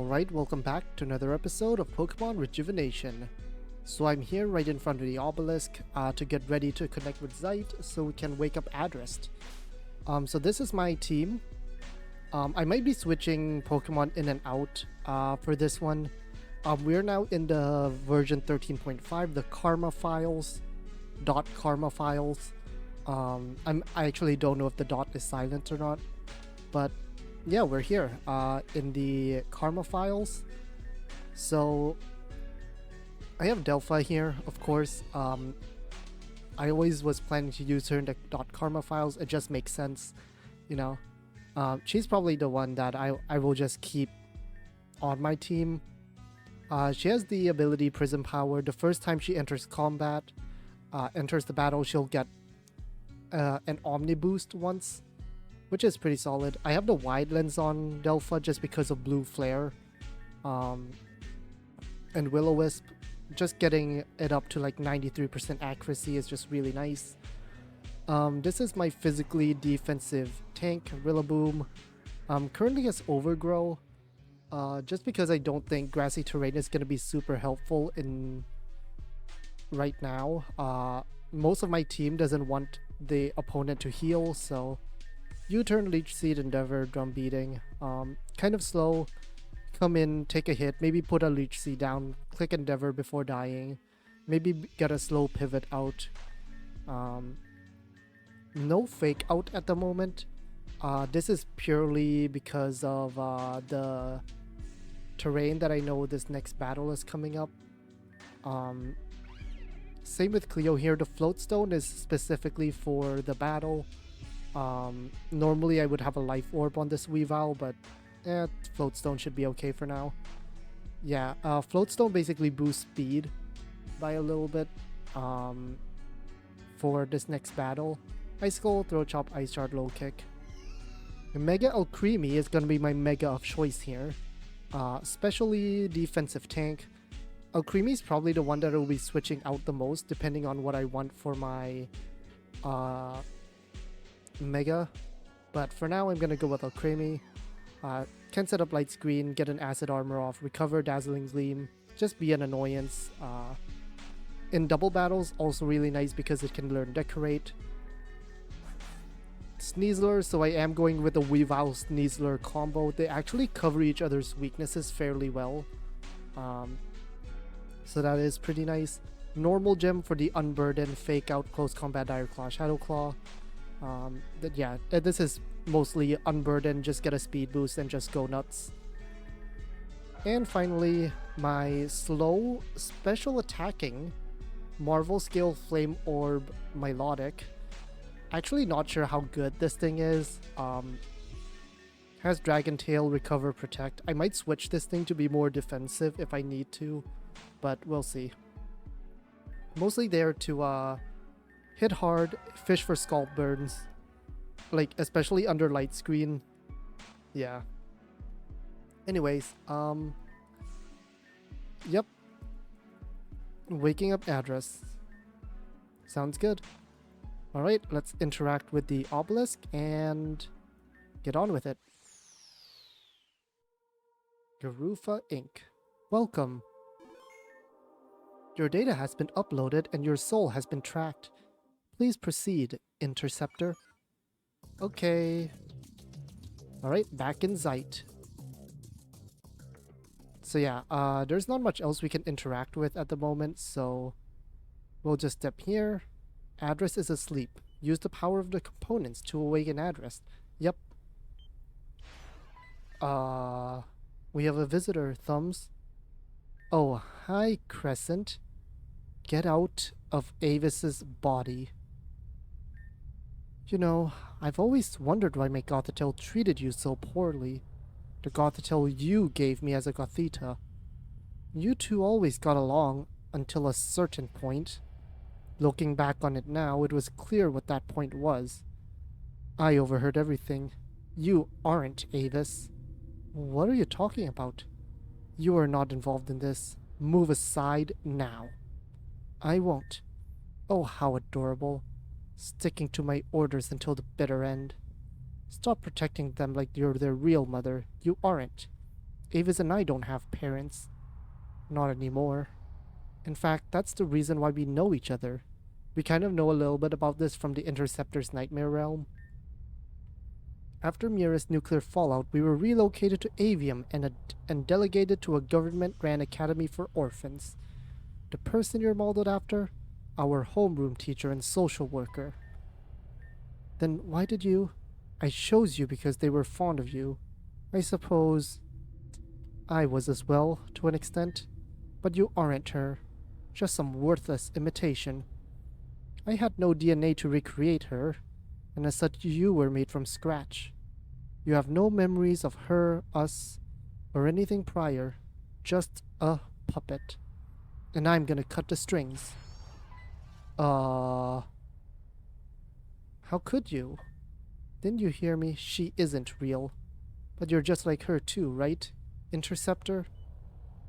Alright, welcome back to another episode of Pokemon Rejuvenation. So I'm here right in front of the obelisk to get ready to connect with Zeight so we can wake up Adrest. So this is my team. I might be switching Pokemon in and out for this one. We're now in the version 13.5, the Karma files, .karma files. I actually don't know if the dot is silent or not, but yeah, we're here in the Karma files. So I have Delphi here, of course. I always was planning to use her in the .karma files. It just makes sense, you know. She's probably the one that I will just keep on my team. She has the ability Prism Power. The first time she enters combat, enters the battle, she'll get an Omni Boost once, which is pretty solid. I have the wide lens on Delpha just because of Blue Flare. And Will-O-Wisp, just getting it up to like 93% accuracy is just really nice. This is my physically defensive tank, Rillaboom. Currently has Overgrow, just because I don't think Grassy Terrain is going to be super helpful in right now. Most of my team doesn't want the opponent to heal, so U-turn, Leech Seed, Endeavor, Drum Beating. Kind of slow. Come in, take a hit, maybe put a Leech Seed down, click Endeavor before dying. Maybe get a slow pivot out. No fake out at the moment. This is purely because of the terrain that I know this next battle is coming up. Same with Cleo here. The Float Stone is specifically for the battle. Normally I would have a Life Orb on this Weavile, but Float Stone should be okay for now. Yeah, Float Stone basically boosts speed by a little bit for this next battle. Ice Skull, Throat Chop, Ice Shard, Low Kick. The Mega Alcremie is going to be my Mega of choice here. Especially defensive tank. Alcremie is probably the one that will be switching out the most depending on what I want for my Mega. But for now I'm going to go with Alcremie. Can set up Light Screen, get an Acid Armor off, recover Dazzling Gleam, just be an annoyance. In double battles, also really nice because it can learn Decorate. Sneasler, so I am going with the Weavile Sneasler combo. They actually cover each other's weaknesses fairly well. So that is pretty nice. Normal gem for the Unburden, Fake Out, Close Combat, Dire Claw, Shadow Claw. This is mostly Unburden, just get a speed boost and just go nuts. And finally, my slow special attacking Marvel Scale Flame Orb Milotic. Actually not sure how good this thing is. Has Dragon Tail, Recover, Protect. I might switch this thing to be more defensive if I need to, but we'll see. Mostly there to hit hard, fish for scalp burns, like especially under light screen. Yeah. Anyways, yep. Waking up Adrest. Sounds good. Alright, let's interact with the obelisk and get on with it. Garufa Inc. Welcome. Your data has been uploaded and your soul has been tracked. Please proceed, Interceptor. Okay. Alright, back in Zeight. So yeah, there's not much else we can interact with at the moment, so we'll just step here. Adrest is asleep. Use the power of the components to awaken Adrest. Yep. We have a visitor, Thumbs. Oh, hi, Crescent. Get out of Avis's body. You know, I've always wondered why my Gothitelle treated you so poorly. The Gothitelle you gave me as a Gothita. You two always got along until a certain point. Looking back on it now, it was clear what that point was. I overheard everything. You aren't Avis. What are you talking about? You are not involved in this. Move aside now. I won't. Oh, how adorable. Sticking to my orders until the bitter end. Stop protecting them like you're their real mother. You aren't. Avis and I don't have parents. Not anymore. In fact, that's the reason why we know each other. We kind of know a little bit about this from the Interceptor's nightmare realm. After Mira's nuclear fallout, we were relocated to Avium and delegated to a government-ran academy for orphans. The person you're modeled after? Our homeroom teacher and social worker. Then why did you... I chose you because they were fond of you. I suppose... I was as well, to an extent. But you aren't her. Just some worthless imitation. I had no DNA to recreate her, and as such you were made from scratch. You have no memories of her, us, or anything prior. Just a puppet. And I'm gonna cut the strings. How could you? Didn't you hear me? She isn't real. But you're just like her too, right? Interceptor?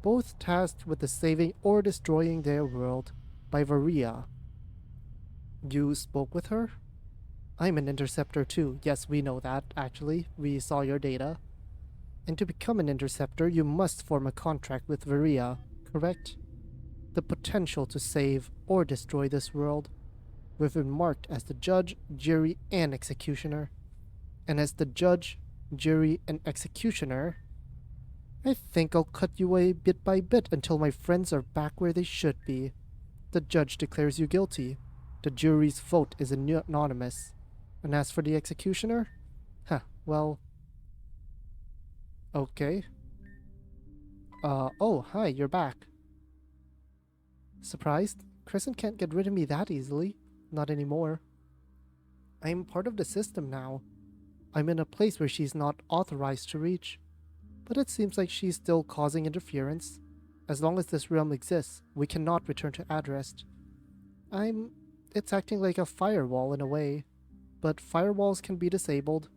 Both tasked with the saving or destroying their world by Varia. You spoke with her? I'm an interceptor too. Yes, we know that, actually. We saw your data. And to become an interceptor, you must form a contract with Varia, correct? The potential to save or destroy this world. We've been marked as the judge, jury, and executioner. And as the judge, jury, and executioner, I think I'll cut you away bit by bit until my friends are back where they should be. The judge declares you guilty. The jury's vote is anonymous. And as for the executioner? Well... Okay. Oh, hi, you're back. Surprised? Crescent can't get rid of me that easily. Not anymore. I'm part of the system now. I'm in a place where she's not authorized to reach. But it seems like she's still causing interference. As long as this realm exists, we cannot return to Adrest. It's acting like a firewall in a way. But firewalls can be disabled.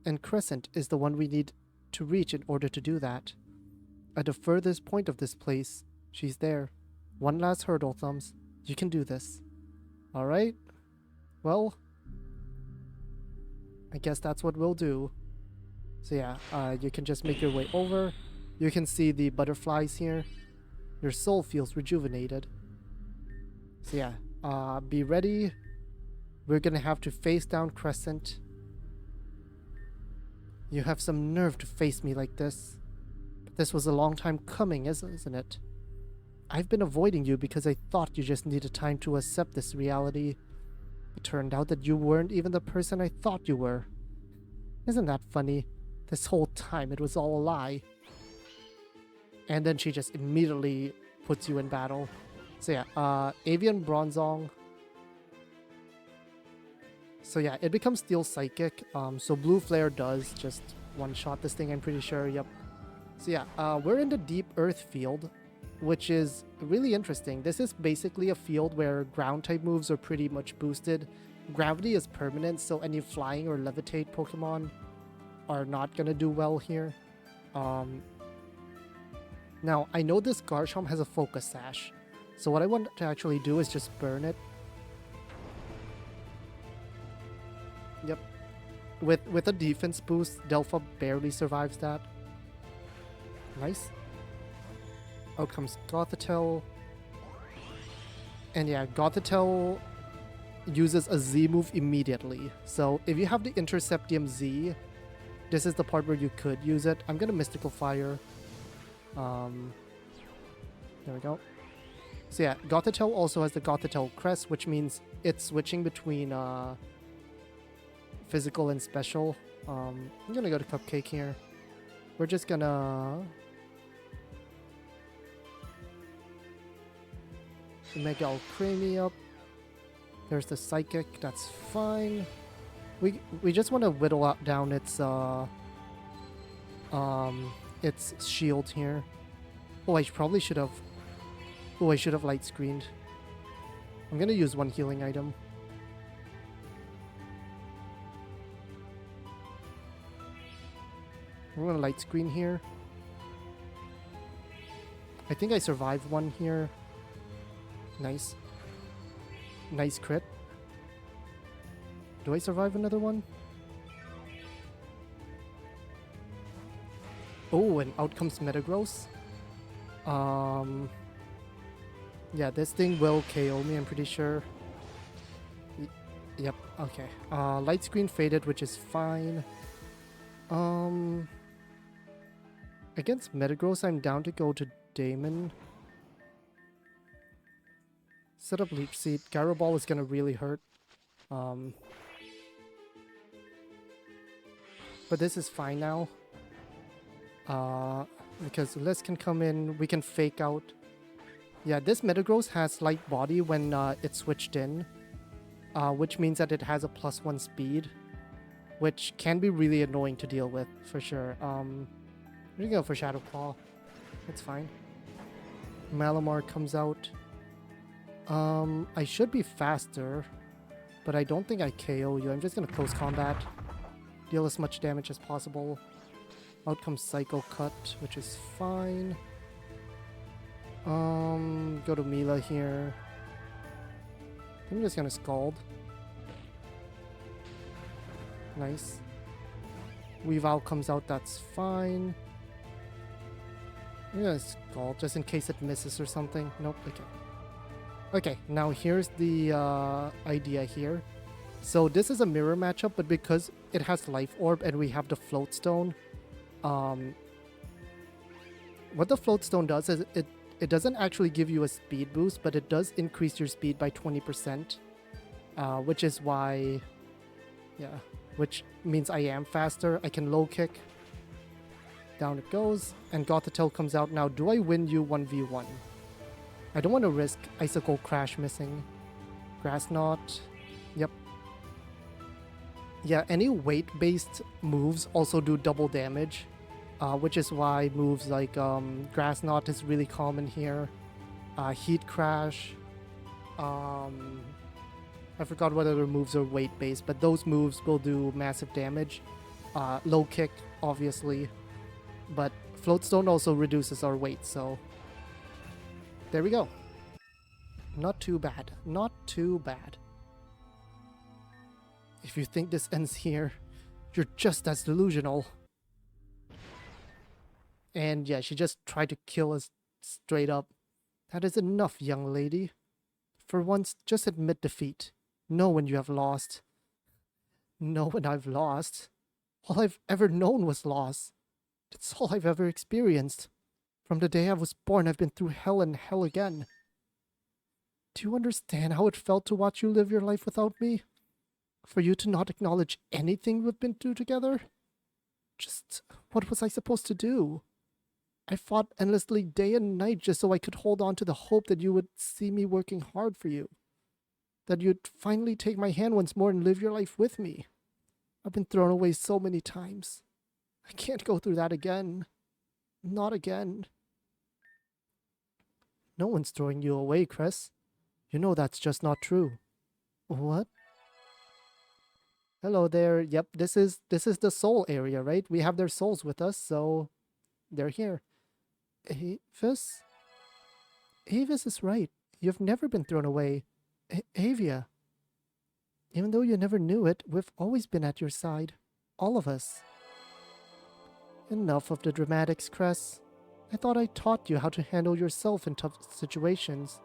And Crescent is the one we need to reach in order to do that. At the furthest point of this place, she's there. One last hurdle, Thumbs. You can do this. Alright. Well, I guess that's what we'll do. So yeah, you can just make your way over. You can see the butterflies here. Your soul feels rejuvenated. So yeah, be ready. We're gonna have to face down Crescent. You have some nerve to face me like this. But this was a long time coming, isn't it? I've been avoiding you because I thought you just needed time to accept this reality. It turned out that you weren't even the person I thought you were. Isn't that funny? This whole time it was all a lie. And then she just immediately puts you in battle. So yeah, Avian Bronzong. So yeah, it becomes Steel Psychic. So Blue Flare does just one-shot this thing, I'm pretty sure, yep. So yeah, we're in the Deep Earth field, which is really interesting. This is basically a field where ground-type moves are pretty much boosted. Gravity is permanent, so any flying or levitate Pokemon are not gonna do well here. Now, I know this Garchomp has a Focus Sash, so what I want to actually do is just burn it. Yep. With a defense boost, Delpha barely survives that. Nice. Out comes Gothitelle. And yeah, Gothitelle uses a Z move immediately. So if you have the Interceptium Z, this is the part where you could use it. I'm gonna Mystical Fire. There we go. So yeah, Gothitelle also has the Gothitelle Crest, which means it's switching between physical and special. I'm gonna go to Cupcake here. We're just gonna Mega Alcremie up. There's the Psychic, that's fine. We just want to whittle out down its shield here. Oh, I probably should have. Oh, I should have light screened. I'm gonna use one healing item. I'm gonna light screen here. I think I survived one here. Nice. Nice crit. Do I survive another one? Oh, and out comes Metagross. Yeah, this thing will KO me, I'm pretty sure. Yep, okay. Light screen faded, which is fine. Against Metagross, I'm down to go to Damon. Set up Leech Seed. Gyro Ball is gonna really hurt. But this is fine now. Because Liz can come in, we can fake out. Yeah, this Metagross has light body when it's switched in. Which means that it has a +1 speed. Which can be really annoying to deal with, for sure. I'm gonna go for Shadow Claw. That's fine. Malamar comes out. I should be faster, but I don't think I KO you. I'm just gonna close combat. Deal as much damage as possible. Out comes Psycho Cut, which is fine. Go to Mila here. I'm just gonna Scald. Nice. Weavile comes out, that's fine. I'm gonna Scald just in case it misses or something. Nope, okay. Okay, now here's the idea here. So this is a mirror matchup, but because it has Life Orb and we have the Float Stone, what the Float Stone does is it doesn't actually give you a speed boost, but it does increase your speed by 20%, which is why, yeah, which means I am faster. I can low kick. Down it goes, and Gothitelle comes out. Now, do I win you 1v1? I don't want to risk Icicle Crash missing. Grass Knot. Yep. Yeah, any weight-based moves also do double damage, which is why moves like Grass Knot is really common here. Heat Crash. I forgot what other moves are weight-based, but those moves will do massive damage. Low Kick, obviously. But Float Stone also reduces our weight, so... There we go. Not too bad. Not too bad. If you think this ends here, you're just as delusional. And yeah, she just tried to kill us straight up. That is enough, young lady. For once, just admit defeat. Know when you have lost. Know when I've lost. All I've ever known was loss. That's all I've ever experienced. From the day I was born, I've been through hell and hell again. Do you understand how it felt to watch you live your life without me? For you to not acknowledge anything we've been through together? Just, what was I supposed to do? I fought endlessly day and night just so I could hold on to the hope that you would see me working hard for you. That you'd finally take my hand once more and live your life with me. I've been thrown away so many times. I can't go through that again. Not again. No one's throwing you away, Cress. You know that's just not true. What? Hello there. Yep, this is the soul area, right? We have their souls with us, so they're here. Avis? Avis is right. You've never been thrown away. Avia. Even though you never knew it, we've always been at your side. All of us. Enough of the dramatics, Cress. I thought I taught you how to handle yourself in tough situations.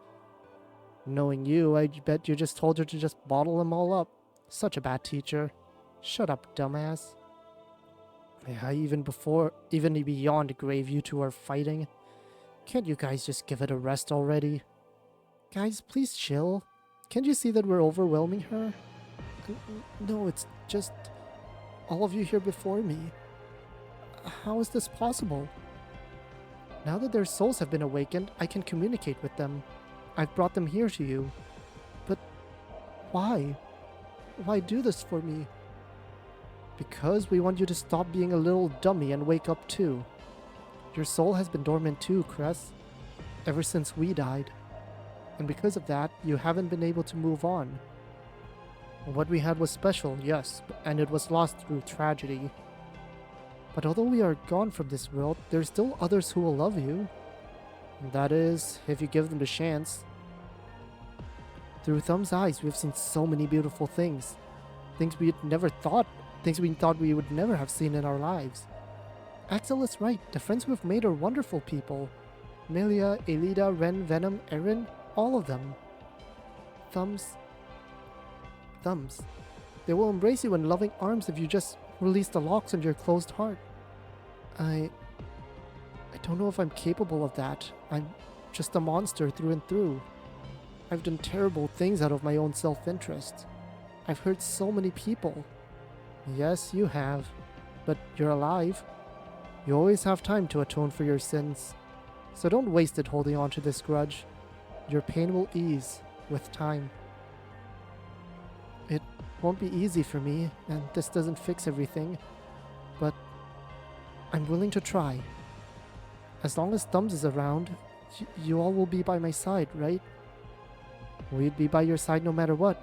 Knowing you, I bet you just told her to just bottle them all up. Such a bad teacher. Shut up, dumbass. Yeah, even beyond the grave, you two are fighting. Can't you guys just give it a rest already? Guys, please chill. Can't you see that we're overwhelming her? No, it's just all of you here before me. How is this possible? Now that their souls have been awakened, I can communicate with them. I've brought them here to you. But why? Why do this for me? Because we want you to stop being a little dummy and wake up too. Your soul has been dormant too, Cress. Ever since we died. And because of that, you haven't been able to move on. What we had was special, yes, and it was lost through tragedy. But although we are gone from this world, there's still others who will love you. That is, if you give them the chance. Through Thumb's eyes, we've seen so many beautiful things. Things we thought we would never have seen in our lives. Axel is right. The friends we've made are wonderful people. Melia, Elida, Ren, Venom, Erin, all of them. Thumbs. Thumbs. They will embrace you in loving arms if you just release the locks on your closed heart. I don't know if I'm capable of that. I'm just a monster through and through. I've done terrible things out of my own self-interest. I've hurt so many people. Yes, you have. But you're alive. You always have time to atone for your sins. So don't waste it holding on to this grudge. Your pain will ease with time. It won't be easy for me, and this doesn't fix everything. But I'm willing to try. As long as Thumbs is around, you all will be by my side, right? We'd be by your side no matter what.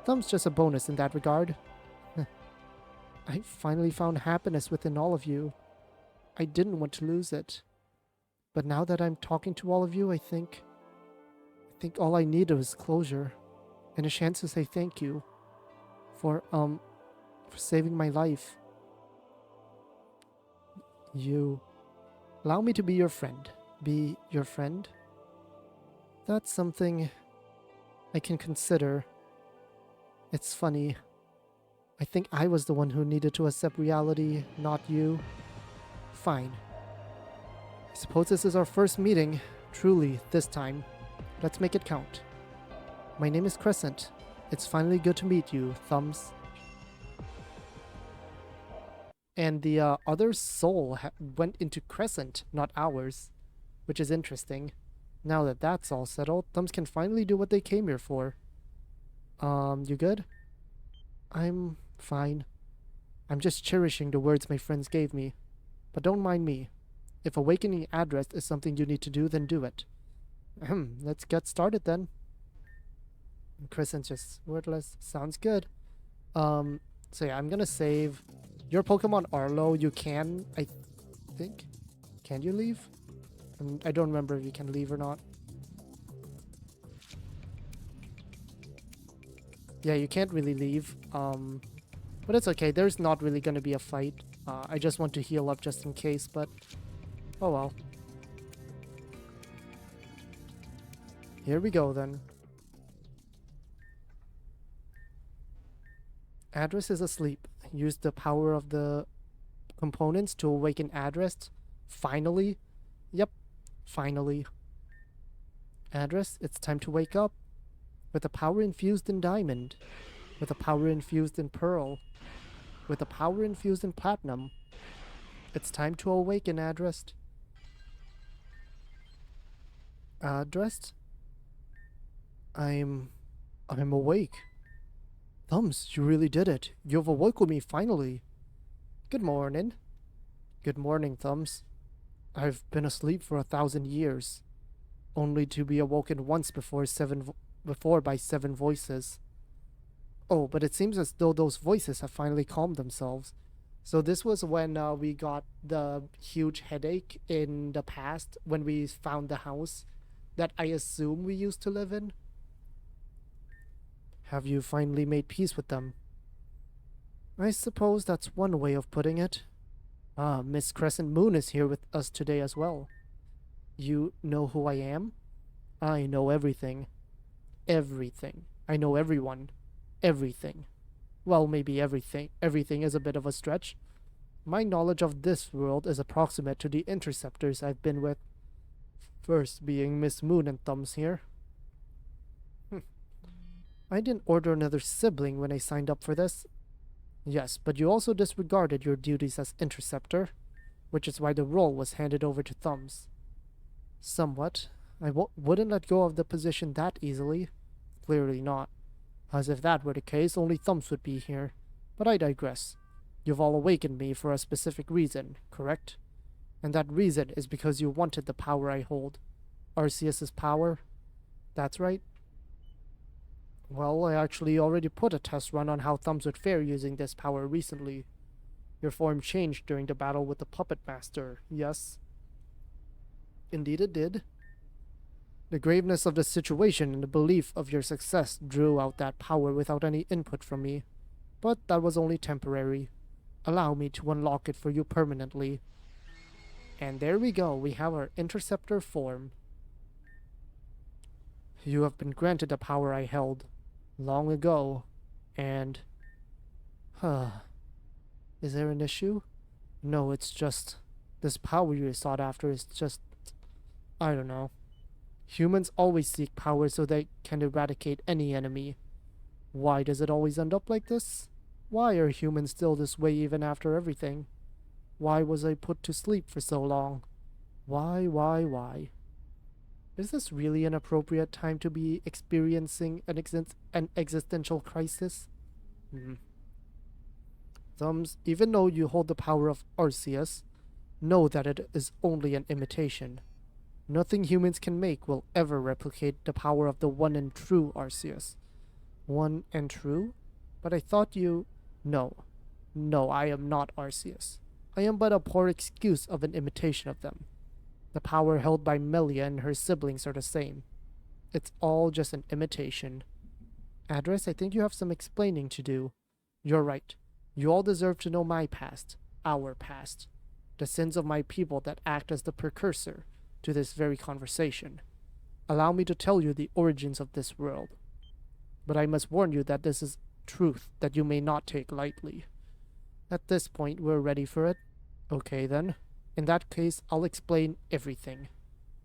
Thumbs just a bonus in that regard. I finally found happiness within all of you. I didn't want to lose it. But now that I'm talking to all of you, I think all I needed was closure and a chance to say thank you for saving my life. You allow me to be your friend. Be your friend? That's something I can consider. It's funny. I think I was the one who needed to accept reality, not you. Fine. I suppose this is our first meeting. Truly, this time. Let's make it count. My name is Crescent. It's finally good to meet you, Thumbs. And the other soul went into Crescent, not ours. Which is interesting. Now that that's all settled, Thumbs can finally do what they came here for. You good? I'm fine. I'm just cherishing the words my friends gave me. But don't mind me. If awakening Adrest is something you need to do, then do it. Let's get started then. Crescent's just wordless. Sounds good. So yeah, I'm gonna save. Your Pokemon are low. You can, I think. Can you leave? I don't remember if you can leave or not. Yeah, you can't really leave. But it's okay. There's not really gonna be a fight. I just want to heal up just in case, but oh well. Here we go then. Adrest is asleep. Use the power of the components to awaken Adrest. Finally. Yep, finally. Adrest, it's time to wake up. With the power infused in Diamond. With the power infused in Pearl. With the power infused in Platinum. It's time to awaken Adrest. Adrest? I'm awake. Thumbs, you really did it. You've awoken me finally. Good morning. Good morning, Thumbs. I've been asleep for 1,000 years, only to be awoken once before by 7 voices. Oh, but it seems as though those voices have finally calmed themselves. So this was when we got the huge headache in the past when we found the house that I assume we used to live in. Have you finally made peace with them? I suppose that's one way of putting it. Ah, Miss Crescent Moon is here with us today as well. You know who I am? I know everything. Everything. I know everyone. Everything. Well, maybe everything. Everything is a bit of a stretch. My knowledge of this world is approximate to the interceptors I've been with. First being Miss Moon and Thumbs here. I didn't order another sibling when I signed up for this. Yes, but you also disregarded your duties as interceptor, which is why the role was handed over to Thumbs. Somewhat. I wouldn't let go of the position that easily. Clearly not. As if that were the case, only Thumbs would be here. But I digress. You've all awakened me for a specific reason, correct? And that reason is because you wanted the power I hold. Arceus's power? That's right. Well, I actually already put a test run on how Thumbs would fare using this power recently. Your form changed during the battle with the Puppet Master, yes? Indeed it did. The graveness of the situation and the belief of your success drew out that power without any input from me. But that was only temporary. Allow me to unlock it for you permanently. And there we go, we have our interceptor form. You have been granted a power I held long ago, and... Is there an issue? No, it's just... This power you sought after is just... I don't know. Humans always seek power so they can eradicate any enemy. Why does it always end up like this? Why are humans still this way even after everything? Why was I put to sleep for so long? Why? Is this really an appropriate time to be experiencing an existential crisis? Thumbs, even though you hold the power of Arceus, know that it is only an imitation. Nothing humans can make will ever replicate the power of the one and true Arceus. One and true? But I thought you... No, I am not Arceus. I am but a poor excuse of an imitation of them. The power held by Melia and her siblings are the same. It's all just an imitation. Adrest, I think you have some explaining to do. You're right. You all deserve to know my past, our past, the sins of my people that act as the precursor to this very conversation. Allow me to tell you the origins of this world. But I must warn you that this is truth that you may not take lightly. At this point, we're ready for it. Okay then. In that case, I'll explain everything.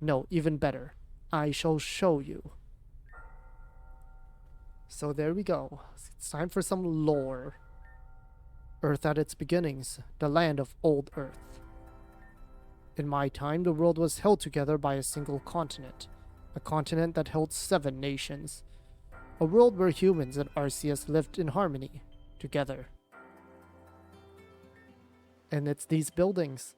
No, even better. I shall show you. So there we go. It's time for some lore. Earth at its beginnings, the land of old Earth. In my time, the world was held together by a single continent. A continent that held 7 nations. A world where humans and Arceus lived in harmony, together. And it's these buildings.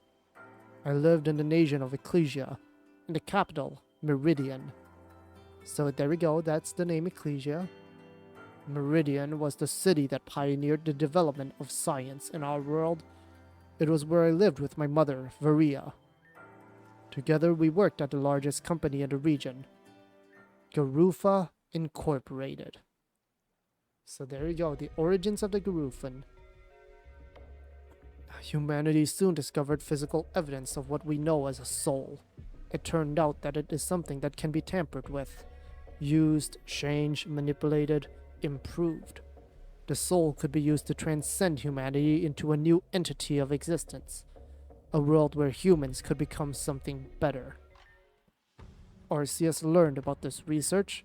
I lived in the nation of Ecclesia, in the capital, Meridian. So there we go, that's the name Ecclesia. Meridian was the city that pioneered the development of science in our world. It was where I lived with my mother, Varia. Together we worked at the largest company in the region, Garufa Incorporated. So there you go, the origins of the Garufan. Humanity soon discovered physical evidence of what we know as a soul. It turned out that it is something that can be tampered with, used, changed, manipulated, improved. The soul could be used to transcend humanity into a new entity of existence, a world where humans could become something better. Arceus learned about this research.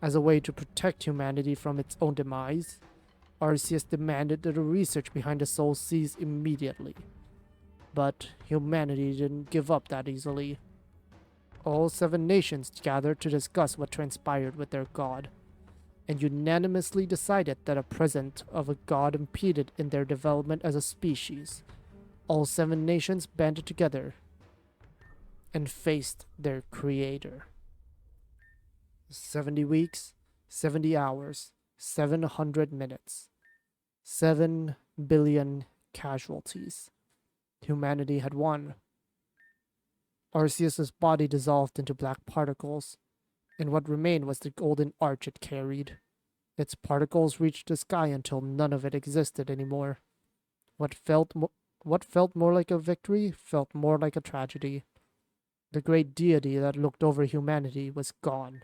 As a way to protect humanity from its own demise, Arceus demanded that the research behind the soul cease immediately. But humanity didn't give up that easily. All 7 nations gathered to discuss what transpired with their god, and unanimously decided that a presence of a god impeded in their development as a species. All 7 nations banded together and faced their creator. 70 weeks, 70 hours, 700 minutes, 7 billion casualties. Humanity had won. Arceus's body dissolved into black particles, and what remained was the golden arch it carried. Its particles reached the sky until none of it existed anymore. What felt more like a victory felt more like a tragedy. The great deity that looked over humanity was gone.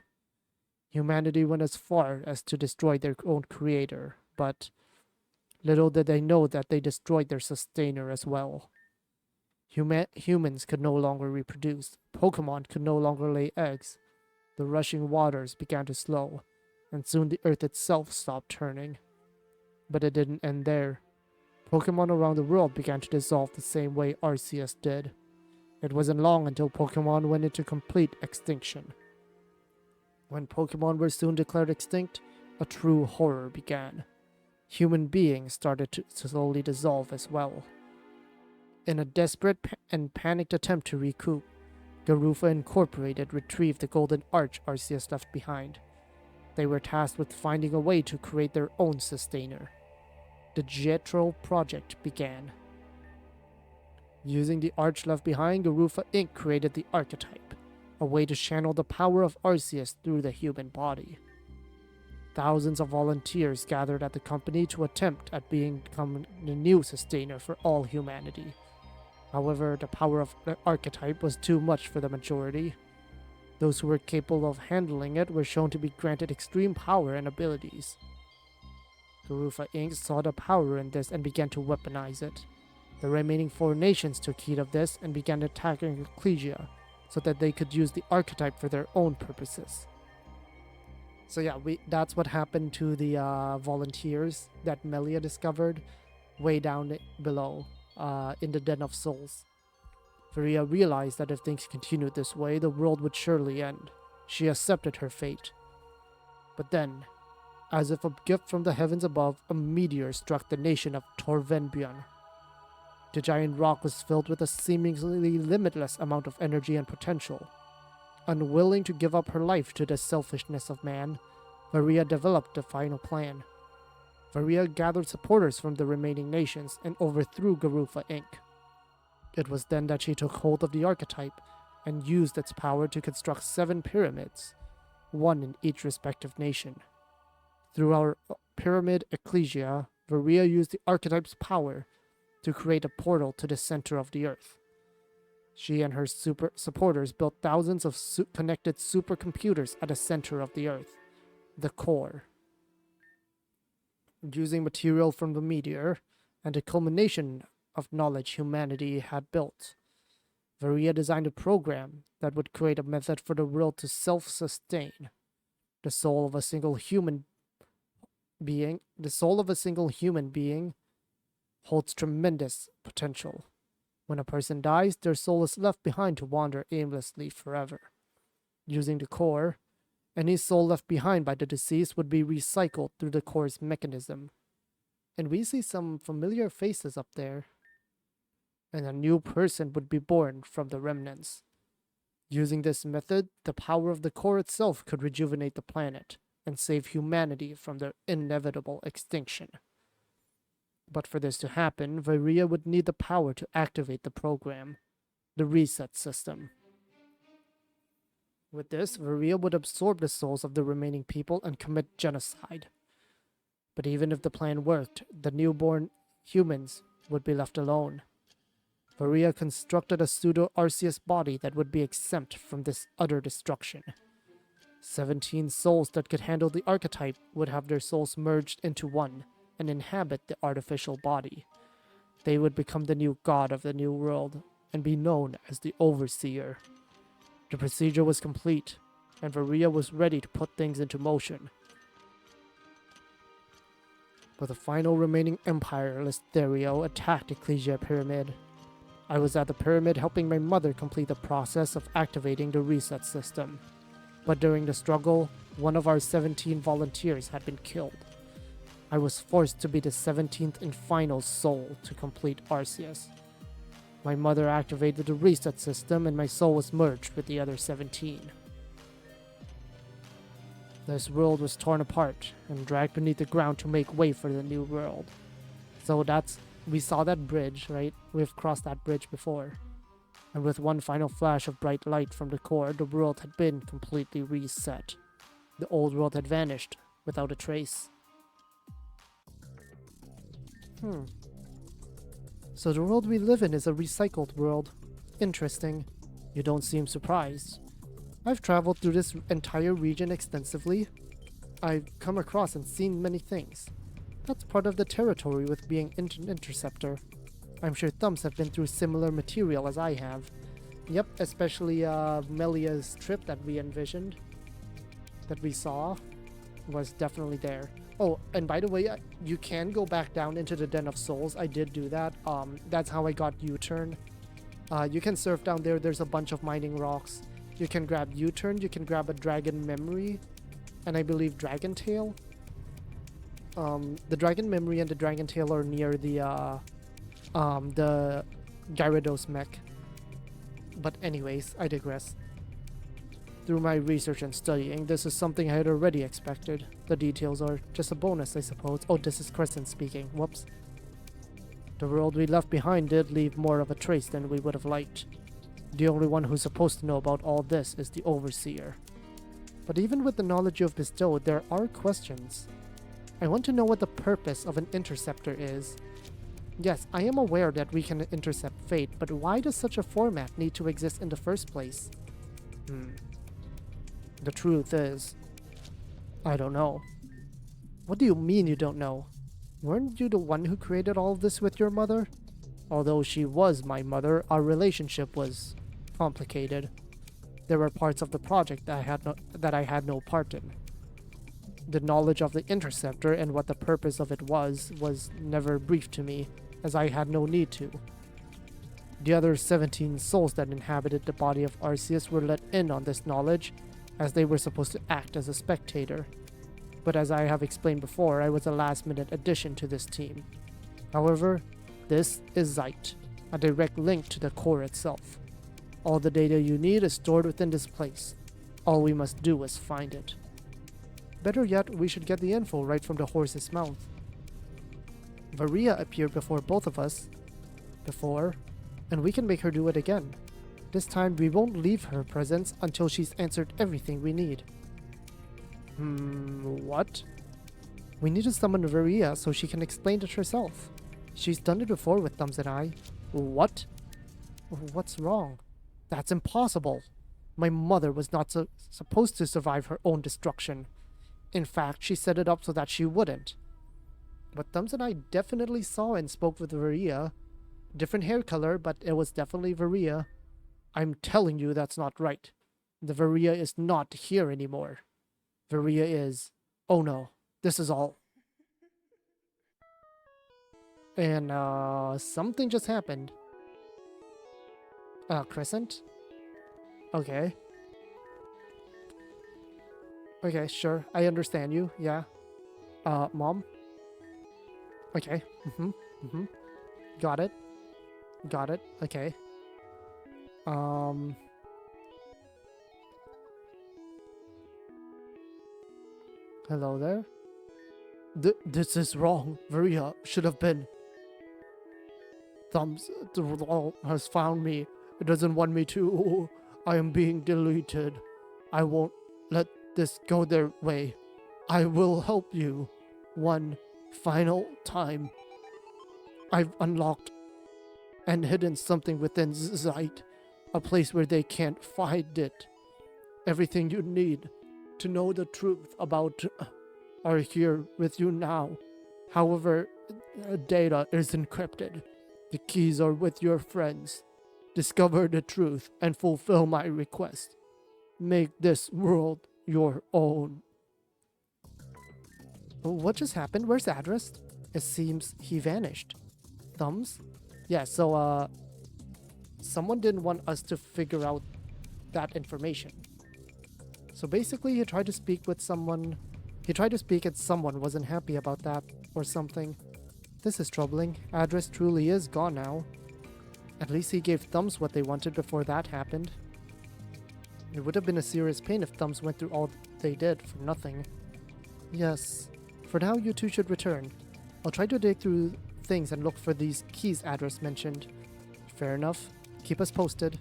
Humanity went as far as to destroy their own creator, but little did they know that they destroyed their sustainer as well. Humans could no longer reproduce. Pokemon could no longer lay eggs. The rushing waters began to slow, and soon the earth itself stopped turning. But it didn't end there. Pokemon around the world began to dissolve the same way Arceus did. It wasn't long until Pokemon went into complete extinction. When Pokemon were soon declared extinct, a true horror began. Human beings started to slowly dissolve as well. In a desperate and panicked attempt to recoup, Garufa Incorporated retrieved the golden arch Arceus left behind. They were tasked with finding a way to create their own sustainer. The Jetro project began. Using the arch left behind, Garufa Inc. created the archetype, a way to channel the power of Arceus through the human body. Thousands of volunteers gathered at the company to attempt at becoming the new sustainer for all humanity. However, the power of the archetype was too much for the majority. Those who were capable of handling it were shown to be granted extreme power and abilities. Garufa Inc. saw the power in this and began to weaponize it. The remaining 4 nations took heed of this and began attacking Ecclesia, so that they could use the archetype for their own purposes. So yeah, that's what happened to the volunteers that Melia discovered way down below in the Den of Souls. Varia realized that if things continued this way, the world would surely end. She accepted her fate. But then, as if a gift from the heavens above, a meteor struck the nation of Torvenbjörn. The giant rock was filled with a seemingly limitless amount of energy and potential. Unwilling to give up her life to the selfishness of man, Varia developed the final plan. Varia gathered supporters from the remaining nations and overthrew Garufa Inc. It was then that she took hold of the archetype and used its power to construct 7 pyramids, 1 in each respective nation. Through our pyramid ecclesia, Varia used the archetype's power to create a portal to the center of the earth. She and her supporters built thousands of connected supercomputers at the center of the earth, the core. Using material from the meteor and the culmination of knowledge humanity had built, Varia designed a program that would create a method for the world to self-sustain. The soul of a single human being holds tremendous potential. When a person dies, their soul is left behind to wander aimlessly forever. Using the core, any soul left behind by the deceased would be recycled through the core's mechanism. And we see some familiar faces up there. And a new person would be born from the remnants. Using this method, the power of the core itself could rejuvenate the planet and save humanity from their inevitable extinction. But for this to happen, Varia would need the power to activate the program, the reset system. With this, Varia would absorb the souls of the remaining people and commit genocide. But even if the plan worked, the newborn humans would be left alone. Varia constructed a pseudo-Arceus body that would be exempt from this utter destruction. 17 souls that could handle the archetype would have their souls merged into one and inhabit the artificial body. They would become the new god of the new world and be known as the Overseer. The procedure was complete, and Varia was ready to put things into motion. But the final remaining empire, Listerio, attacked Ecclesia Pyramid. I was at the pyramid helping my mother complete the process of activating the reset system. But during the struggle, one of our 17 volunteers had been killed. I was forced to be the 17th and final soul to complete Arceus. My mother activated the reset system and my soul was merged with the other 17. This world was torn apart and dragged beneath the ground to make way for the new world. So we saw that bridge, right? We've crossed that bridge before. And with one final flash of bright light from the core, the world had been completely reset. The old world had vanished without a trace. So the world we live in is a recycled world. Interesting. You don't seem surprised. I've traveled through this entire region extensively. I've come across and seen many things. That's part of the territory with being an interceptor. I'm sure Thumbs have been through similar material as I have. Yep, especially Melia's trip that we envisioned, that we saw, was definitely there. Oh, and by the way, you can go back down into the Den of Souls. I did do that. That's how I got U-turn. You can surf down there. There's a bunch of mining rocks. You can grab U-turn. You can grab a dragon memory, and I believe dragon tail. The dragon memory and the dragon tail are near the Gyarados mech. But anyways, I digress. Through my research and studying, this is something I had already expected. The details are just a bonus, I suppose. Oh, this is Crescent speaking. Whoops. The world we left behind did leave more of a trace than we would have liked. The only one who's supposed to know about all this is the Overseer. But even with the knowledge you've bestowed, there are questions. I want to know what the purpose of an interceptor is. Yes, I am aware that we can intercept fate, but why does such a format need to exist in the first place? Hmm. The truth is, I don't know. What do you mean you don't know? Weren't you the one who created all of this with your mother? Although she was my mother, our relationship was complicated. There were parts of the project that I had no part in. The knowledge of the interceptor and what the purpose of it was never briefed to me, as I had no need to. The other 17 souls that inhabited the body of Arceus were let in on this knowledge, as they were supposed to act as a spectator. But as I have explained before, I was a last-minute addition to this team. However, this is Zeight, a direct link to the core itself. All the data you need is stored within this place. All we must do is find it. Better yet, we should get the info right from the horse's mouth. Varia appeared before both of us, and we can make her do it again. This time we won't leave her presence until she's answered everything we need. What? We need to summon Varia so she can explain it herself. She's done it before with Thumbs and I. What? What's wrong? That's impossible. My mother was not supposed to survive her own destruction. In fact, she set it up so that she wouldn't. But Thumbs and I definitely saw and spoke with Varia. Different hair color, but it was definitely Varia. I'm telling you that's not right. The Varia is not here anymore. Varia is... Oh no, this is all... And, something just happened. Crescent? Okay. Okay, sure. I understand you, yeah. Mom? Okay. Got it. Got it. Okay. Hello there? This is wrong. Varia should have been... Thumbs has found me. It doesn't want me to. I am being deleted. I won't let this go their way. I will help you. One final time. I've unlocked and hidden something within Zeight. A place where they can't find it. Everything you need to know the truth about are here with you now. However, data is encrypted. The keys are with your friends. Discover the truth and fulfill my request. Make this world your own. What just happened? Where's Adrest? It seems he vanished. Thumbs? Yeah, so, someone didn't want us to figure out that information. So basically, he tried to speak with someone. He tried to speak and someone wasn't happy about that or something. This is troubling. Adrest truly is gone now. At least he gave Thumbs what they wanted before that happened. It would have been a serious pain if Thumbs went through all they did for nothing. Yes. For now, you two should return. I'll try to dig through things and look for these keys Adrest mentioned. Fair enough. Keep us posted.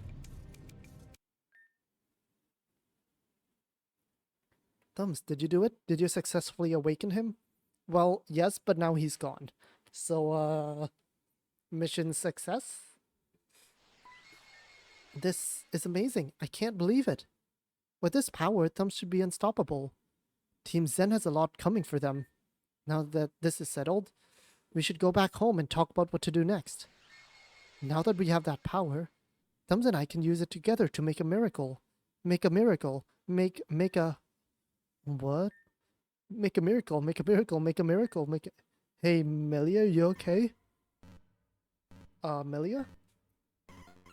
Thumbs, did you do it? Did you successfully awaken him? Well, yes, but now he's gone. So, mission success? This is amazing. I can't believe it. With this power, Thumbs should be unstoppable. Team Zen has a lot coming for them. Now that this is settled, we should go back home and talk about what to do next. Now that we have that power, Thumbs and I can use it together to make a miracle. Make a miracle. Make a... What? Make a miracle, make a miracle, make a miracle, make it... Hey, Melia, you okay? Melia?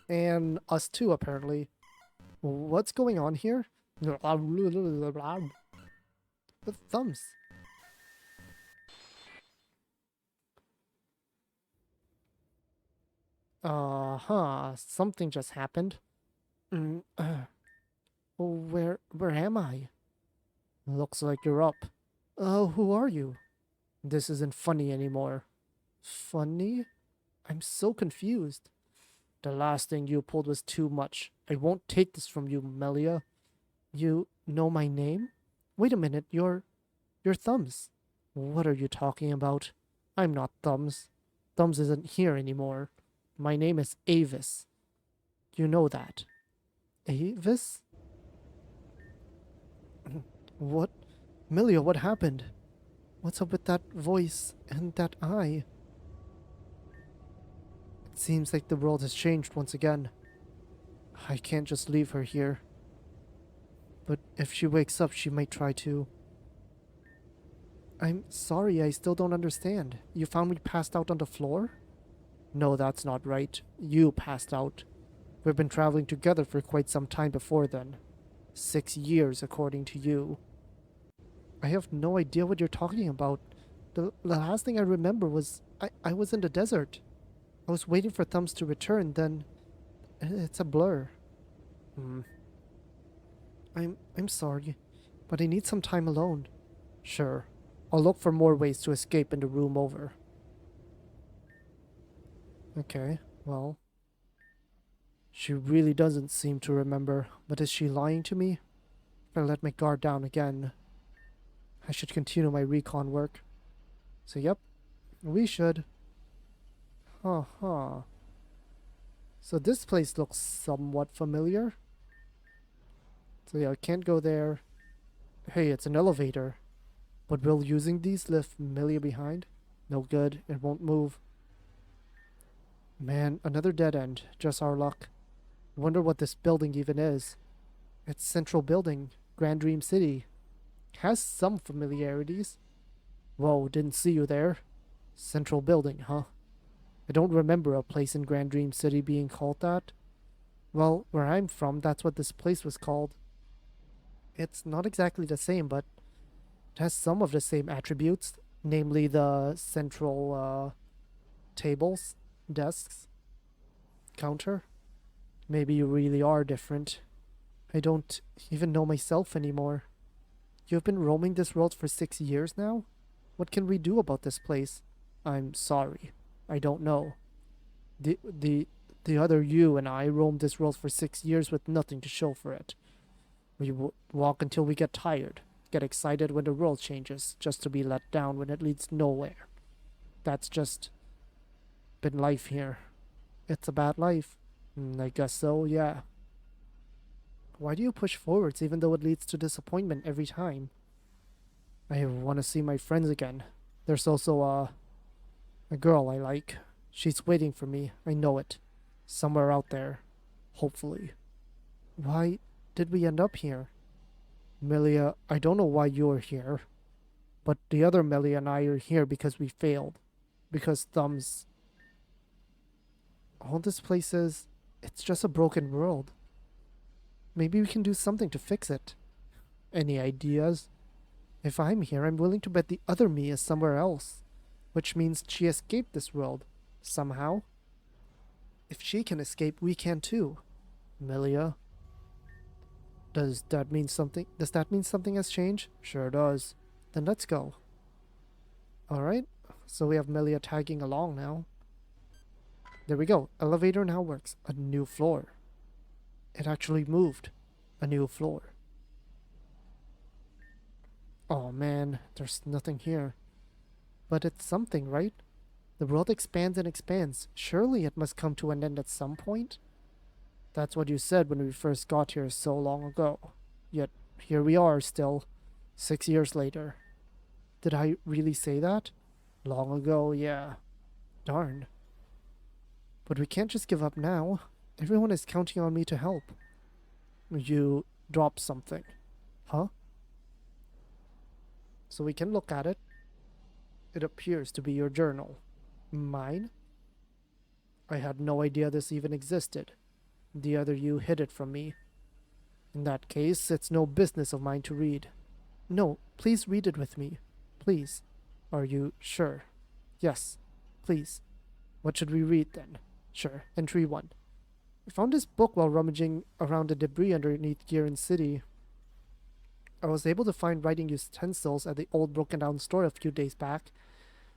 And us too, apparently. What's going on here? The Thumbs. Something just happened. Where am I? Looks like you're up. Who are you? This isn't funny anymore. Funny? I'm so confused. The last thing you pulled was too much. I won't take this from you, Melia. You know my name? Wait a minute, you're Thumbs. What are you talking about? I'm not Thumbs. Thumbs isn't here anymore. My name is Avis. You know that. Avis? What? Milia, what happened? What's up with that voice and that eye? It seems like the world has changed once again. I can't just leave her here. But if she wakes up, she might try to. I'm sorry, I still don't understand. You found me passed out on the floor? No, that's not right. You passed out. We've been traveling together for quite some time before then. 6 years, according to you. I have no idea what you're talking about. The last thing I remember was I was in the desert. I was waiting for Thumbs to return, then it's a blur. I'm sorry, but I need some time alone. Sure. I'll look for more ways to escape in the room over. Okay, well. She really doesn't seem to remember, but is she lying to me? If I let my guard down again, I should continue my recon work. So yep, we should. So this place looks somewhat familiar. So yeah, I can't go there. Hey, it's an elevator. But will using these lift Milia behind? No good, it won't move. Man, another dead end. Just our luck. Wonder what this building even is. It's Central Building, Grand Dream City. Has some familiarities. Whoa, didn't see you there. Central Building, huh? I don't remember a place in Grand Dream City being called that. Well, where I'm from, that's what this place was called. It's not exactly the same, but it has some of the same attributes, namely the central tables, desks, counter. Maybe you really are different. I don't even know myself anymore. You've been roaming this world for 6 years now? What can we do about this place? I'm sorry. I don't know. The other you and I roamed this world for 6 years with nothing to show for it. We walk until we get tired, get excited when the world changes, just to be let down when it leads nowhere. That's just been life here. It's a bad life. I guess so, yeah. Why do you push forwards even though it leads to disappointment every time? I want to see my friends again. There's also a girl I like. She's waiting for me, I know it. Somewhere out there. Hopefully. Why did we end up here? Milia, I don't know why you're here. But the other Milia and I are here because we failed. Because Thumbs... All this place is... It's just a broken world. Maybe we can do something to fix it. Any ideas? If I'm here, I'm willing to bet the other me is somewhere else. Which means she escaped this world. Somehow. If she can escape, we can too. Milia. Does that mean something has changed? Sure does. Then let's go. Alright. So we have Milia tagging along now. There we go. Elevator now works. A new floor. It actually moved. A new floor. Oh man, there's nothing here. But it's something, right? The world expands and expands. Surely it must come to an end at some point? That's what you said when we first got here so long ago. Yet, here we are still, 6 years later. Did I really say that? Long ago, yeah. Darn. But we can't just give up now. Everyone is counting on me to help. You dropped something. Huh? So we can look at it. It appears to be your journal. Mine? I had no idea this even existed. The other you hid it from me. In that case, it's no business of mine to read. No, please read it with me. Please. Are you sure? Yes. Please. What should we read then? Sure. Entry 1. I found this book while rummaging around the debris underneath Giron City. I was able to find writing utensils at the old broken down store a few days back,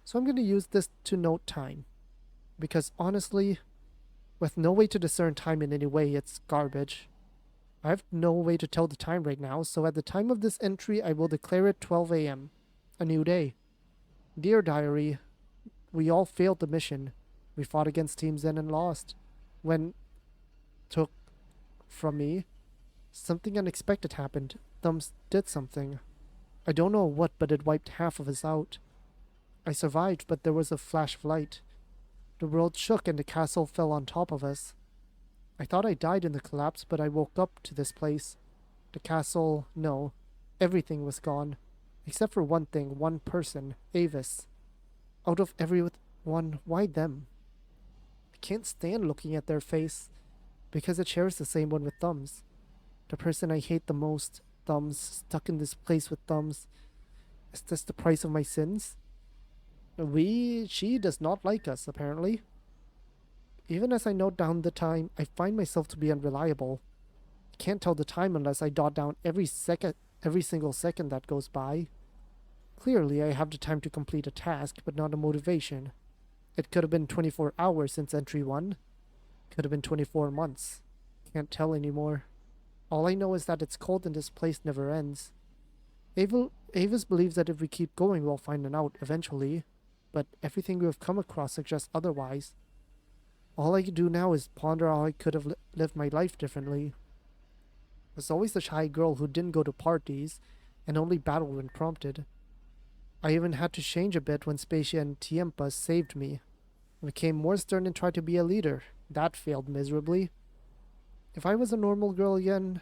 so I'm going to use this to note time. Because honestly, with no way to discern time in any way, it's garbage. I have no way to tell the time right now, so at the time of this entry, I will declare it 12 a.m. A new day. Dear Diary, We all failed the mission. We fought against Team Zen and lost. When took from me, something unexpected happened. Thumbs did something. I don't know what, but it wiped half of us out. I survived, but there was a flash of light. The world shook and the castle fell on top of us. I thought I died in the collapse, but I woke up to this place. The castle, no. Everything was gone. Except for one thing, one person, Avis. Out of everyone, why them? I can't stand looking at their face, because it shares the same one with Thumbs. The person I hate the most, Thumbs, stuck in this place with Thumbs. Is this the price of my sins? She does not like us, apparently. Even as I note down the time, I find myself to be unreliable. I can't tell the time unless I dot down every single second that goes by. Clearly, I have the time to complete a task, but not a motivation. It could have been 24 hours since entry 1. Could have been 24 months. Can't tell anymore. All I know is that it's cold and this place never ends. Avis believes that if we keep going, we'll find an out eventually, but everything we have come across suggests otherwise. All I can do now is ponder how I could have lived my life differently. I was always the shy girl who didn't go to parties and only battled when prompted. I even had to change a bit when Spacia and Tiempa saved me. I became more stern and tried to be a leader. That failed miserably. If I was a normal girl again,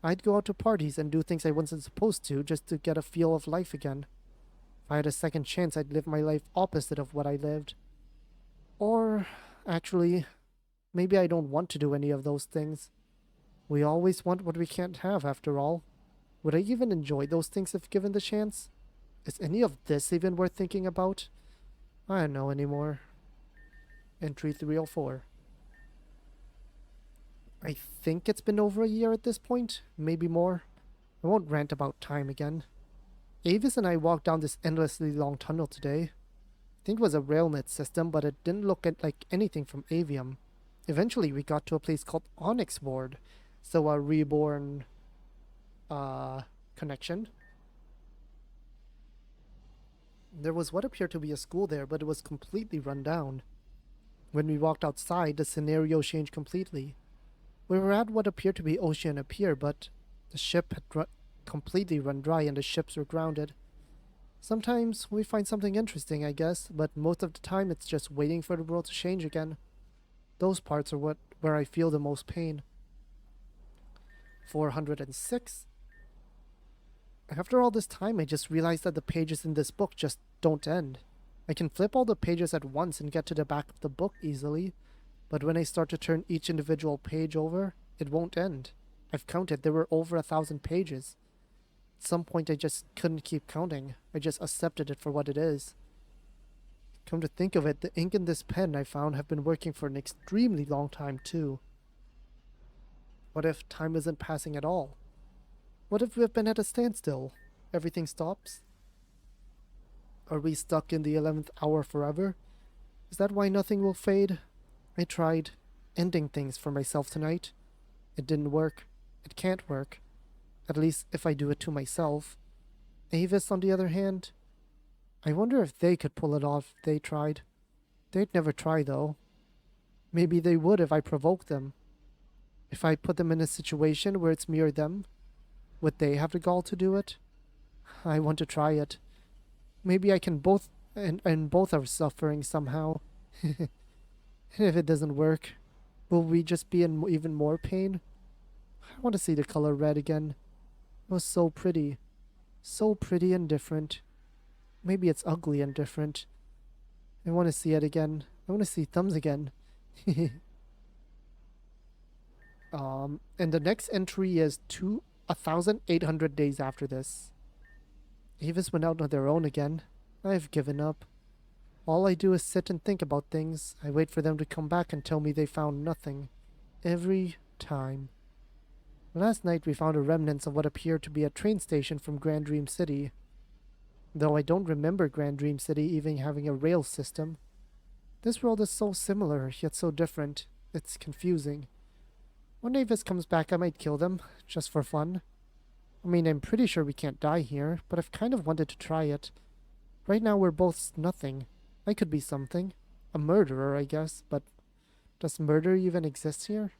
I'd go out to parties and do things I wasn't supposed to just to get a feel of life again. If I had a second chance, I'd live my life opposite of what I lived. Or, actually, maybe I don't want to do any of those things. We always want what we can't have, after all. Would I even enjoy those things if given the chance? Is any of this even worth thinking about? I don't know anymore. Entry 304. I think it's been over a year at this point, maybe more. I won't rant about time again. Avis and I walked down this endlessly long tunnel today. I think it was a railnet system, but it didn't look like anything from Avium. Eventually we got to a place called Onyx Ward, so a reborn connection. There was what appeared to be a school there, but it was completely run down. When we walked outside, the scenario changed completely. We were at what appeared to be Ocean Pier, but the ship had completely run dry and the ships were grounded. Sometimes we find something interesting, I guess, but most of the time it's just waiting for the world to change again. Those parts are where I feel the most pain. 406. After all this time, I just realized that the pages in this book just don't end. I can flip all the pages at once and get to the back of the book easily, but when I start to turn each individual page over, it won't end. I've counted, there were over 1,000 pages. At some point I just couldn't keep counting. I just accepted it for what it is. Come to think of it, the ink in this pen I found have been working for an extremely long time too. What if time isn't passing at all? What if we've been at a standstill? Everything stops? Are we stuck in the 11th hour forever? Is that why nothing will fade? I tried ending things for myself tonight. It didn't work. It can't work. At least if I do it to myself. Avis, on the other hand, I wonder if they could pull it off if they tried. They'd never try, though. Maybe they would if I provoked them. If I put them in a situation where it's me or them, would they have the gall to do it? I want to try it. Maybe I can both, and both are suffering somehow. If it doesn't work, will we just be in even more pain? I want to see the color red again. It was so pretty. So pretty and different. Maybe it's ugly and different. I want to see it again. I want to see thumbs again. And the next entry is 1,800 days after this. Avis went out on their own again. I've given up. All I do is sit and think about things. I wait for them to come back and tell me they found nothing. Every time. Last night we found a remnants of what appeared to be a train station from Grand Dream City. Though I don't remember Grand Dream City even having a rail system. This world is so similar, yet so different. It's confusing. When Avis comes back, I might kill them, just for fun. I mean, I'm pretty sure we can't die here, but I've kind of wanted to try it. Right now we're both nothing. I could be something. A murderer, I guess, but does murder even exist here?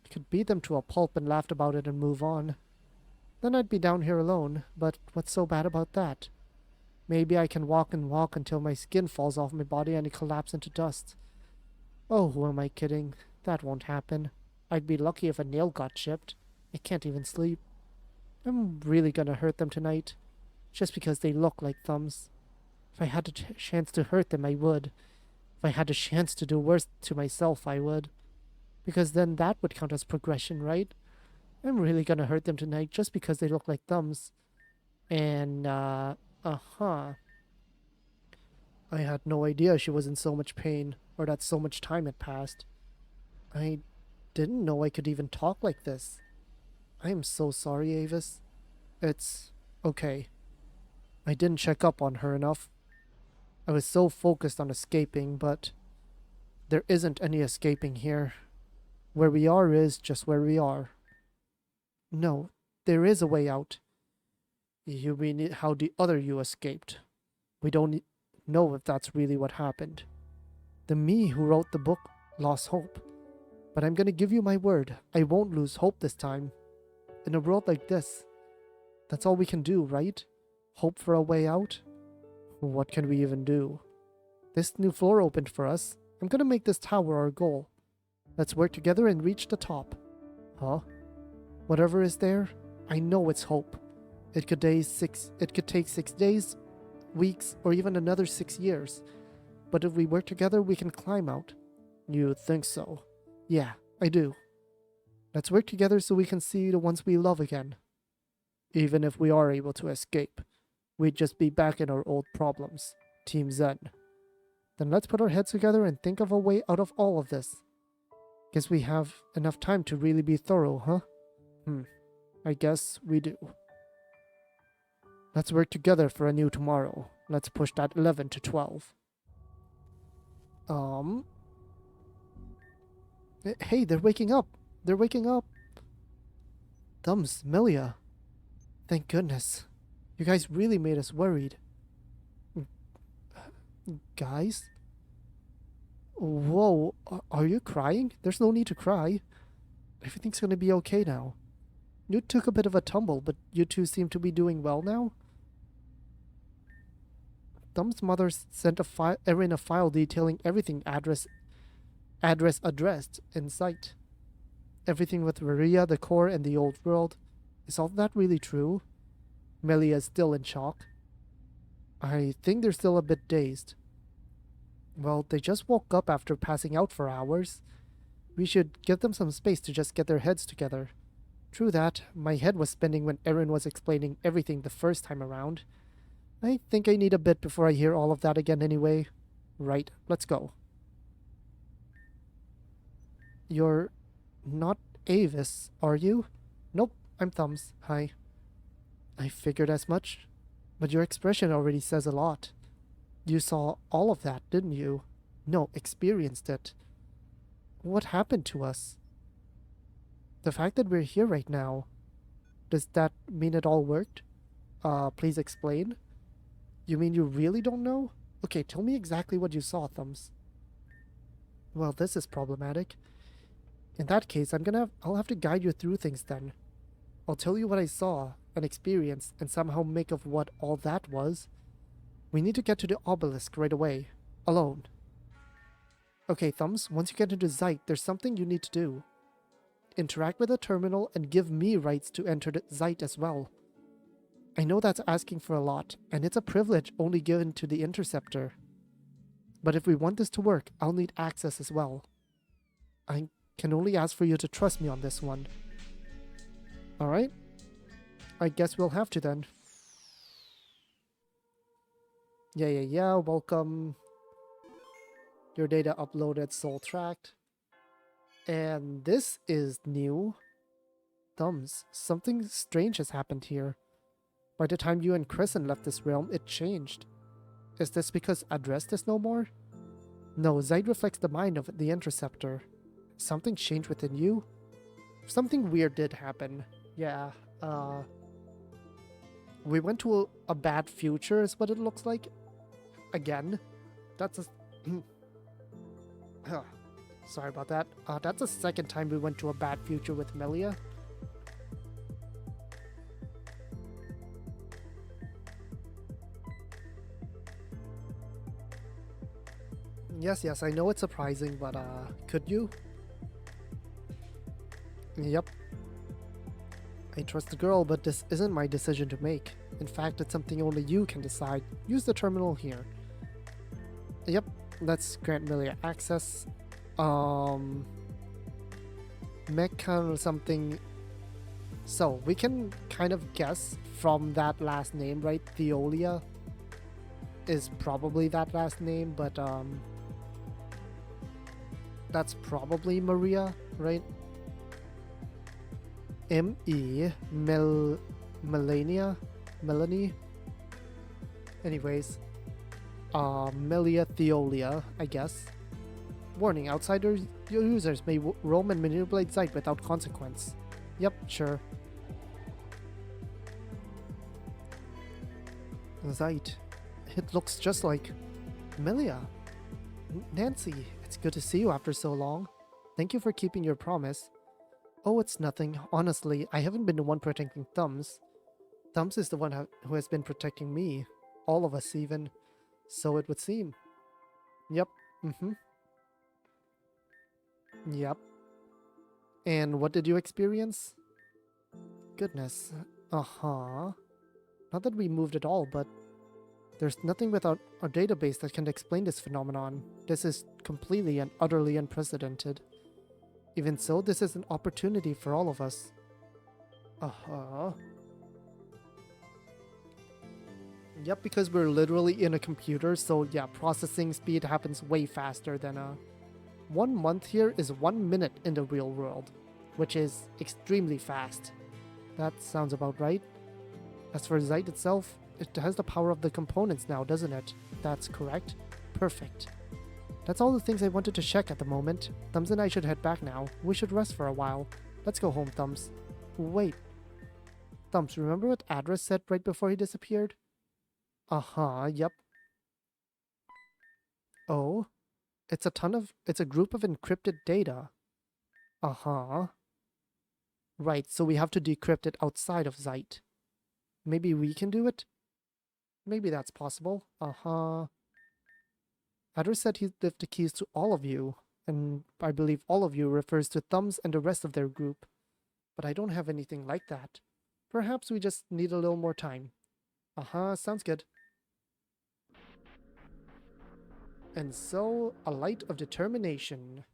I could beat them to a pulp and laugh about it and move on. Then I'd be down here alone, but what's so bad about that? Maybe I can walk and walk until my skin falls off my body and I collapse into dust. Oh, who am I kidding? That won't happen. I'd be lucky if a nail got chipped. I can't even sleep. I'm really gonna hurt them tonight, just because they look like thumbs. If I had a chance to hurt them, I would. If I had a chance to do worse to myself, I would. Because then that would count as progression, right? I'm really gonna hurt them tonight just because they look like thumbs. And, uh-huh. I had no idea she was in so much pain, or that so much time had passed. I didn't know I could even talk like this. I am so sorry, Avis. It's okay. I didn't check up on her enough. I was so focused on escaping, but there isn't any escaping here. Where we are is just where we are. No, there is a way out. You mean how the other you escaped? We don't know if that's really what happened. The me who wrote the book lost hope. But I'm gonna give you my word, I won't lose hope this time. In a world like this, that's all we can do, right? Hope for a way out? What can we even do? This new floor opened for us. I'm gonna make this tower our goal. Let's work together and reach the top. Huh? Whatever is there, I know it's hope. It could take 6 days, weeks, or even another 6 years. But if we work together, we can climb out. You think so? Yeah, I do. Let's work together so we can see the ones we love again. Even if we are able to escape, we'd just be back in our old problems. Team Zen. Then let's put our heads together and think of a way out of all of this. Guess we have enough time to really be thorough, huh? I guess we do. Let's work together for a new tomorrow. Let's push that 11 to 12. Hey, they're waking up. They're waking up. Thumbs, Melia. Thank goodness. You guys really made us worried. Guys? Whoa, are you crying? There's no need to cry. Everything's gonna be okay now. You took a bit of a tumble, but you two seem to be doing well now? Thumb's mother sent Erin a file detailing everything Adrest in Zeight. Everything with Maria, the core, and the old world. Is all that really true? Melia is still in shock. I think they're still a bit dazed. Well, they just woke up after passing out for hours. We should give them some space to just get their heads together. True that, my head was spinning when Erin was explaining everything the first time around. I think I need a bit before I hear all of that again anyway. Right, let's go. You're not Avis, are you? Nope, I'm Thumbs. Hi. I figured as much, but your expression already says a lot. You saw all of that, didn't you? No, experienced it. What happened to us? The fact that we're here right now, does that mean it all worked? Please explain. You mean you really don't know? Okay, tell me exactly what you saw, Thumbs. Well, this is problematic. In that case, I'll have to guide you through things then. I'll tell you what I saw and experienced and somehow make of what all that was. We need to get to the obelisk right away. Alone. Okay, Thumbs, once you get into Zeight, there's something you need to do. Interact with the terminal and give me rights to enter the Zeight as well. I know that's asking for a lot, and it's a privilege only given to the Interceptor. But if we want this to work, I'll need access as well. I can only ask for you to trust me on this one. Alright? I guess we'll have to then. Yeah, welcome. Your data uploaded, soul tracked. And this is new. Thumbs, something strange has happened here. By the time you and Crescent left this realm, it changed. Is this because Adrest is no more? No, Zeight reflects the mind of the Interceptor. Something changed within you? Something weird did happen. Yeah, we went to a bad future is what it looks like. Again. That's a... Sorry about that. That's the second time we went to a bad future with Melia. Yes, I know it's surprising, but could you? Yep. I trust the girl, but this isn't my decision to make. In fact, it's something only you can decide. Use the terminal here. Yep, let's grant Melia access. Meccan or something. So, we can kind of guess from that last name, right? Theolia is probably that last name, but that's probably Maria, right? Melanie. Anyways, Melia Theolia, I guess. Warning, outsiders users may roam and manipulate Zeight without consequence. Yep, sure. Zeight. It looks just like Melia. Nancy, it's good to see you after so long. Thank you for keeping your promise. Oh, it's nothing. Honestly, I haven't been the one protecting Thumbs. Thumbs is the one who has been protecting me. All of us even. So it would seem. Yep. Yep. And what did you experience? Goodness. Not that we moved at all, but there's nothing without our database that can explain this phenomenon. This is completely and utterly unprecedented. Even so, this is an opportunity for all of us. Yep, because we're literally in a computer, so yeah, processing speed happens way faster than 1 month here is 1 minute in the real world, which is extremely fast. That sounds about right. As for Zeight itself, it has the power of the components now, doesn't it? That's correct. Perfect. That's all the things I wanted to check at the moment. Thumbs and I should head back now. We should rest for a while. Let's go home, Thumbs. Wait. Thumbs, remember what Adrest said right before he disappeared? Yep. Oh? It's a group of encrypted data. Right, so we have to decrypt it outside of Zeight. Maybe we can do it? Maybe that's possible. Adrest said he'd left the keys to all of you, and I believe all of you refers to Thumbs and the rest of their group. But I don't have anything like that. Perhaps we just need a little more time. Sounds good. And so, a light of determination.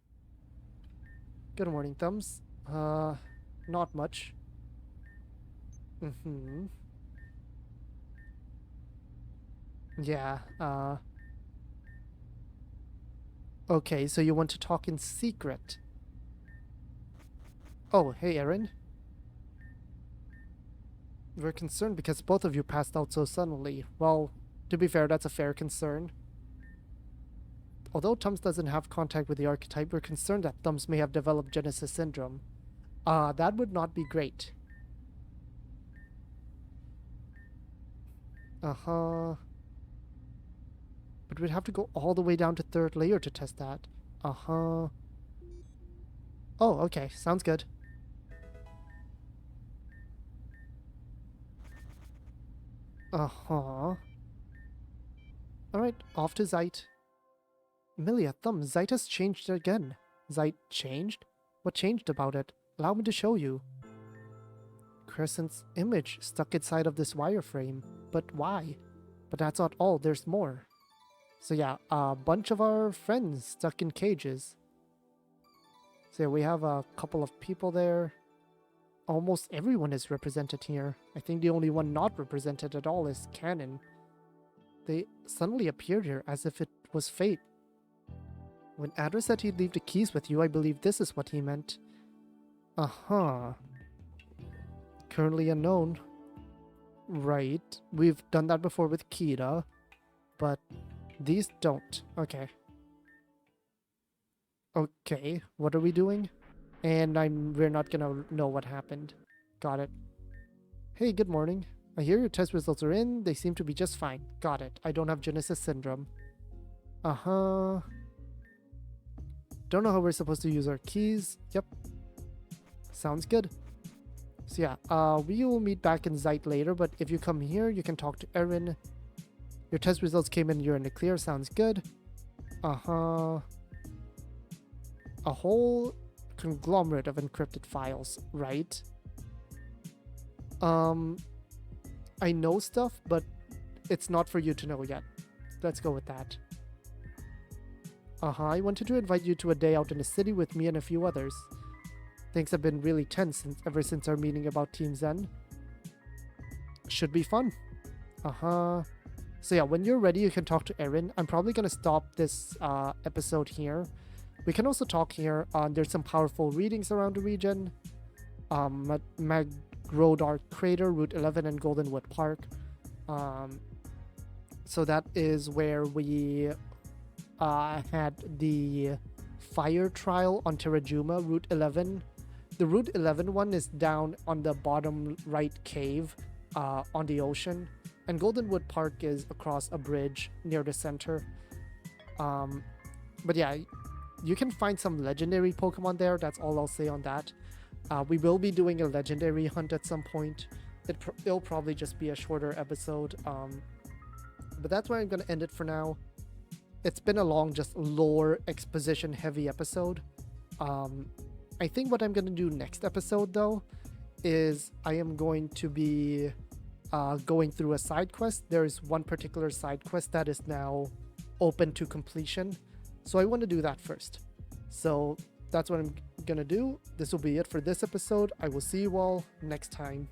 Good morning, Thumbs. Not much. Yeah, okay, so you want to talk in secret. Oh, hey, Erin. We're concerned because both of you passed out so suddenly. Well, to be fair, that's a fair concern. Although Thumbs doesn't have contact with the archetype, we're concerned that Thumbs may have developed Genesis Syndrome. That would not be great. But we'd have to go all the way down to 3rd layer to test that. Oh, okay. Sounds good. Alright, off to Zeight. Melia, Thumbs, Zeight has changed again. Zeight changed? What changed about it? Allow me to show you. Crescent's image stuck inside of this wireframe. But why? But that's not all, there's more. So yeah, a bunch of our friends stuck in cages. So yeah, we have a couple of people there. Almost everyone is represented here. I think the only one not represented at all is Canon. They suddenly appeared here as if it was fate. When Adrest said he'd leave the keys with you, I believe this is what he meant. Currently unknown. Right. We've done that before with Kira. But these don't. Okay. Okay, what are we doing? And we're not gonna know what happened. Got it. Hey, good morning. I hear your test results are in. They seem to be just fine. Got it. I don't have Genesis Syndrome. Uh-huh. Don't know how we're supposed to use our keys. Yep. Sounds good. So yeah, we will meet back in Zeight later, but if you come here, you can talk to Erin. Your test results came in, you're in the clear. Sounds good. Uh-huh. A whole conglomerate of encrypted files, right? I know stuff, but it's not for you to know yet. Let's go with that. I wanted to invite you to a day out in the city with me and a few others. Things have been really tense ever since our meeting about Team Zen. Should be fun. So yeah, when you're ready, you can talk to Erin. I'm probably gonna stop this episode here. We can also talk here. There's some powerful readings around the region. Magrodar Crater, Route 11, and Goldenwood Park. So that is where we had the fire trial on Terrajuma, Route 11. The Route 11 one is down on the bottom right cave on the ocean. And Goldenwood Park is across a bridge near the center. But yeah, you can find some legendary Pokemon there. That's all I'll say on that. We will be doing a legendary hunt at some point. It'll probably just be a shorter episode. But that's where I'm going to end it for now. It's been a long, just lore exposition heavy episode. I think what I'm going to do next episode, though, is I am going to be going through a side quest. There's one particular side quest that is now open to completion. So I want to do that first. So that's what I'm going to do. This will be it for this episode. I will see you all next time.